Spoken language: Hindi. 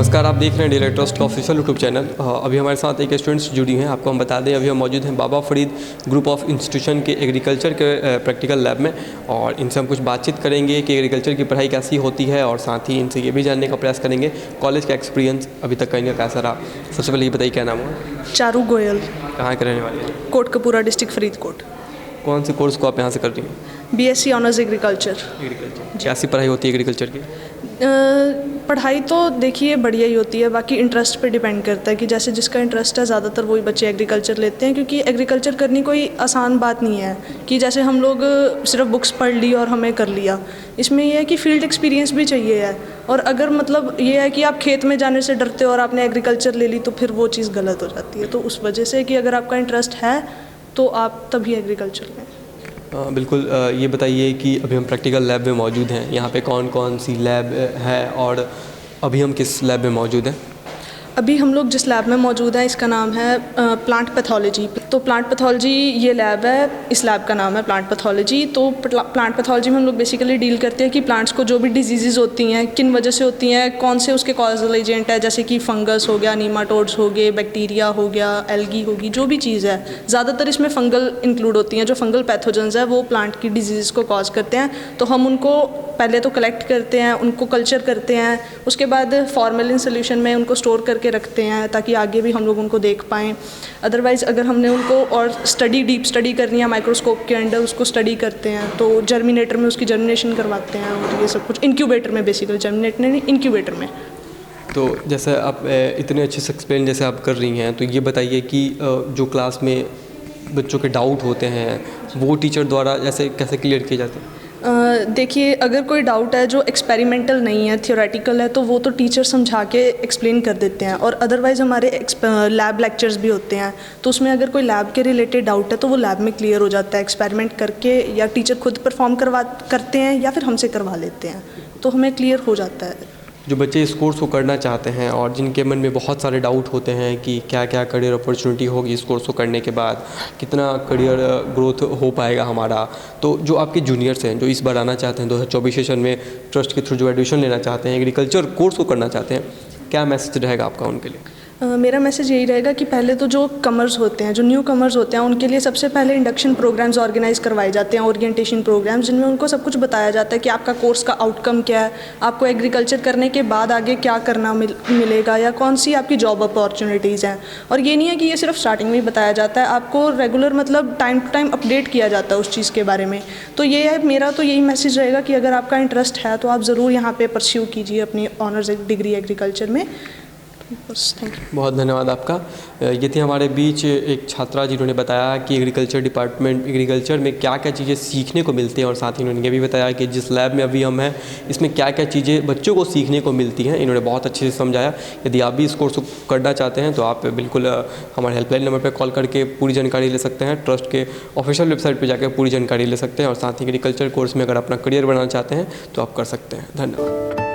नमस्कार, आप देख रहे हैं डेली ट्रस्ट का ऑफिशियल यूट्यूब चैनल। अभी हमारे साथ एक स्टूडेंट्स जुड़ी हैं। आपको हम बता दें, अभी हम मौजूद हैं बाबा फरीद ग्रुप ऑफ इंस्टीट्यूशन के एग्रीकल्चर के प्रैक्टिकल लैब में, और इनसे हम कुछ बातचीत करेंगे कि एग्रीकल्चर की पढ़ाई कैसी होती है, और साथ ही इनसे ये भी जानने का प्रयास करेंगे कॉलेज का एक्सपीरियंस अभी तक का इनका कैसा रहा। सबसे पहले ये बताइए, क्या नाम है? चारू गोयल। कहाँ के रहने वाले हैं? कोटकपूरा डिस्ट्रिक्ट फरीदकोट। कौन से कोर्स को आप यहाँ से कर रही हैं? BSc honours agriculture. कैसी पढ़ाई होती है एग्रीकल्चर की? पढ़ाई तो देखिए बढ़िया ही होती है, बाकी इंटरेस्ट पे डिपेंड करता है कि जैसे जिसका इंटरेस्ट है, ज़्यादातर वही बच्चे एग्रीकल्चर लेते हैं, क्योंकि एग्रीकल्चर करनी कोई आसान बात नहीं है कि जैसे हम लोग सिर्फ बुक्स पढ़ ली और हमें कर लिया। इसमें यह है कि फील्ड एक्सपीरियंस भी चाहिए है, और अगर मतलब ये है कि आप खेत में जाने से डरते हो और आपने एग्रीकल्चर ले ली तो फिर वो चीज़ गलत हो जाती है। तो उस वजह से कि अगर आपका इंटरेस्ट है तो आप तभी एग्रीकल्चर लें। बिल्कुल। ये बताइए कि अभी हम प्रैक्टिकल लैब में मौजूद हैं, यहाँ पे कौन कौन सी लैब है और अभी हम किस लैब में मौजूद हैं? अभी हम लोग जिस लैब में मौजूद हैं इसका नाम है प्लांट पैथोलॉजी। तो प्लांट पैथोलॉजी ये लैब है, इस लैब का नाम है प्लांट पैथोलॉजी। तो प्लांट पैथोलॉजी में हम लोग बेसिकली डील करते हैं कि प्लांट्स को जो भी डिजीज़ होती हैं किन वजह से होती हैं, कौन से उसके कॉजल एजेंट है, जैसे कि फंगस हो गया, नीमाटोड्स हो गए, बैक्टीरिया हो गया, एल्गी होगी, जो भी चीज़ है। ज़्यादातर इसमें फंगल इंक्लूड होती हैं। जो फंगल पैथोजेंस है वो प्लांट की डिजीज़ को कॉज करते हैं। तो हम उनको पहले तो कलेक्ट करते हैं, उनको कल्चर करते हैं, उसके बाद फॉर्मेलिन सोल्यूशन में उनको स्टोर करके रखते हैं ताकि आगे भी हम लोग उनको देख पाएँ। अदरवाइज़ अगर हमने उनको और डीप स्टडी करनी है माइक्रोस्कोप के अंडर, उसको स्टडी करते हैं, तो जर्मिनेटर में उसकी जर्मिनेशन करवाते हैं, और ये सब कुछ इंक्यूबेटर में, बेसिकली जर्मिनेटर नहीं, इंक्यूबेटर में। तो जैसे आप इतने अच्छे से एक्सप्लेन जैसे आप कर रही हैं, तो ये बताइए कि जो क्लास में बच्चों के डाउट होते हैं वो टीचर द्वारा जैसे कैसे क्लियर किए जाते हैं? देखिए, अगर कोई डाउट है जो एक्सपेरिमेंटल नहीं है, थियोरेटिकल है, तो वो तो टीचर समझा के एक्सप्लेन कर देते हैं। और अदरवाइज़ हमारे लैब लेक्चर्स भी होते हैं, तो उसमें अगर कोई लैब के रिलेटेड डाउट है तो वो लैब में क्लियर हो जाता है एक्सपेरिमेंट करके, या टीचर खुद परफॉर्म करते हैं या फिर हमसे करवा लेते हैं, तो हमें क्लियर हो जाता है। जो बच्चे इस कोर्स को करना चाहते हैं और जिनके मन में बहुत सारे डाउट होते हैं कि क्या क्या करियर अपॉर्चुनिटी होगी इस कोर्स को करने के बाद, कितना करियर ग्रोथ हो पाएगा हमारा, तो जो आपके जूनियर्स हैं जो इस बार आना चाहते हैं 2024 सेशन में ट्रस्ट के थ्रू जो एडमिशन लेना चाहते हैं, एग्रीकल्चर कोर्स को करना चाहते हैं, क्या मैसेज रहेगा आपका उनके लिए? मेरा मैसेज यही रहेगा कि पहले तो जो कमर्स होते हैं, जो न्यू कमर्स होते हैं, उनके लिए सबसे पहले इंडक्शन प्रोग्राम्स ऑर्गेनाइज करवाए जाते हैं, ओरिएंटेशन प्रोग्राम्स, जिनमें उनको सब कुछ बताया जाता है कि आपका कोर्स का आउटकम क्या है, आपको एग्रीकल्चर करने के बाद आगे क्या करना मिलेगा, या कौन सी आपकी जॉब अपॉर्चुनिटीज़ हैं। और ये नहीं है कि ये सिर्फ स्टार्टिंग में ही बताया जाता है, आपको रेगुलर मतलब टाइम टू टाइम अपडेट किया जाता है उस चीज़ के बारे में। तो ये है, मेरा तो यही मैसेज रहेगा कि अगर आपका इंटरेस्ट है तो आप ज़रूर यहाँ पर परस्यू कीजिए अपनी ऑनर्स डिग्री एग्रीकल्चर में। Thank you. बहुत धन्यवाद आपका। ये थी हमारे बीच एक छात्रा जिन्होंने बताया कि एग्रीकल्चर में क्या क्या चीज़ें सीखने को मिलती हैं, और साथ ही उन्होंने ये भी बताया कि जिस लैब में अभी हम हैं इसमें क्या क्या चीज़ें बच्चों को सीखने को मिलती हैं। इन्होंने बहुत अच्छे से समझाया। यदि आप भी इस कोर्स को करना चाहते हैं तो आप बिल्कुल हमारे हेल्पलाइन नंबर पर कॉल करके पूरी जानकारी ले सकते हैं। ट्रस्ट के ऑफिशियल वेबसाइट पर जाकर पूरी जानकारी ले सकते हैं, और साथ ही एग्रीकल्चर कोर्स में अगर अपना करियर बनाना चाहते हैं तो आप कर सकते हैं। धन्यवाद।